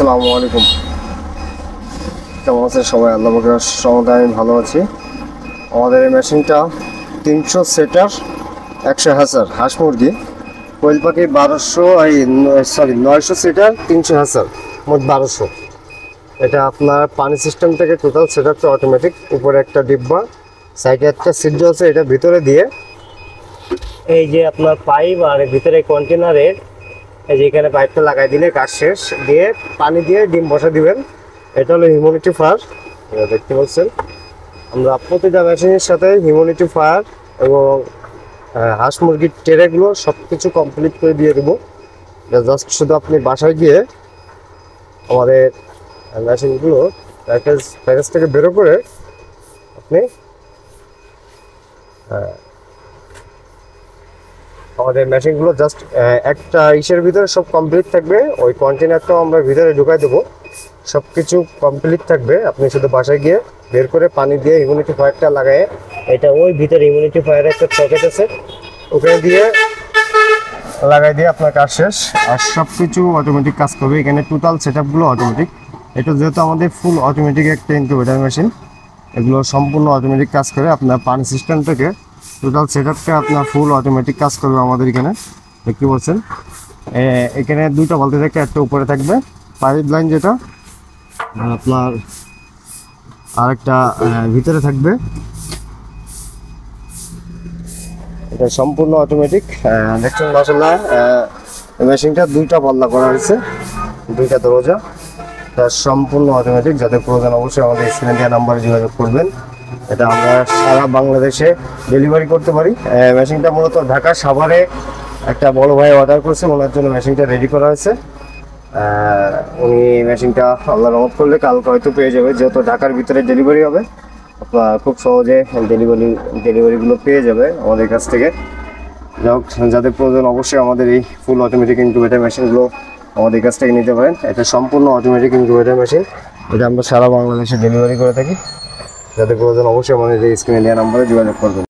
আসসালামু আলাইকুম। কেমন আছেন সবাই? আল্লাহ পাকের রহমতে আমি ভালো আছি। আমাদের এই মেশিনটা 300 সেটার 100 হাজার হাঁস মুরগি, কোয়েল পাখি 900 সেটার 300 হাজার, মোট 1200। এটা আপনার পানি সিস্টেম থেকে টোটাল সেটআপটা অটোমেটিক। উপরে একটা ডিব্বা, সাইডে একটা সিট আছে, এটা ভিতরে দিয়ে এই যে আপনার পাইপ আর ভিতরে কন্টেনারের এই যে এখানে পাইপটা লাগাই দিলে কাজ শেষ। দিয়ে পানি দিয়ে ডিম বসা দিবেন। এটা হলো হিউমিডিফায়ার, দেখতে পাচ্ছেন। আমরা প্রতিটা মেশিনের সাথে হিউমিডিফায়ার এবং হাঁস মুরগির ট্রেগুলো সব কিছু কমপ্লিট করে দিয়ে দেবো। জাস্ট শুধু আপনি বাসায় গিয়ে আমাদের মেশিনগুলো প্যাকেজ থেকে বেরো করে আপনি আমাদের মেশিনগুলো জাস্ট একটা ইসের ভিতরে সব কমপ্লিট থাকবে। ওই কন্টেনারটাও আমরা ভিতরে ঢুকাই দেবো, সব কিছু কমপ্লিট থাকবে। আপনি শুধু বাসায় গিয়ে বের করে পানি দিয়ে হিউমিডিফায়ারটা লাগায়, এটা ওই ভিতরে হিউমিডিফায়ারের একটা সকেট আছে, ওখানে দিয়ে লাগাই দিয়ে আপনার কাজ শেষ। আর সব কিছু অটোমেটিক কাজ করবে। এখানে টোটাল সেটআপগুলো অটোমেটিক। এটা যেহেতু আমাদের ফুল অটোমেটিক একটা ইনকিউবেটর মেশিন, এগুলো সম্পূর্ণ অটোমেটিক কাজ করে। আপনার পানি সিস্টেম থেকে টোটাল সেটআপটা আপনার ফুল অটোমেটিক কাজ করবে আমাদের এখানে, দেখতে পাচ্ছেন। এখানে দুইটা বালতি থাকে, একটা উপরে থাকবে পাইপ লাইন যেটা, আর আপনার আরেকটা ভিতরে থাকবে। এটা সম্পূর্ণ অটোমেটিক। দেখছেন মাশাআল্লাহ, মেশিনটা দুইটা পাল্লা করা হয়েছে, দুইটা দরজা। এটা সম্পূর্ণ অটোমেটিক। যাদের প্রয়োজন অবশ্যই আমাদের স্ক্রিনে দেওয়া নাম্বারে যোগাযোগ করবেন। এটা আমরা সারা বাংলাদেশে ডেলিভারি করতে পারি। মেশিনটা মূলত ঢাকা সাভারে একটা বড় ভাই অর্ডার করছে, ওনার জন্য মেশিনটা রেডি করা হয়েছে। উনি মেশিনটা আল্লাহ রহমত করলে কালকে হয়তো পেয়ে যাবে। যেহেতু ঢাকার ভিতরে ডেলিভারি হবে, আপনার খুব সহজে ডেলিভারিগুলো পেয়ে যাবে আমাদের কাছ থেকে। যাই হোক, যাদের প্রয়োজন অবশ্যই আমাদের এই ফুল অটোমেটিক ইনকিউবেটর মেশিনগুলো আমাদের কাছ থেকে নিতে পারেন। এটা সম্পূর্ণ অটোমেটিক ইনকিউবেটর মেশিন, এটা আমরা সারা বাংলাদেশে ডেলিভারি করে থাকি। যাদের প্রয়োজন অবশ্যই আমাদের এই স্ক্রিনে দেওয়া নাম্বারে যোগাযোগ করবেন।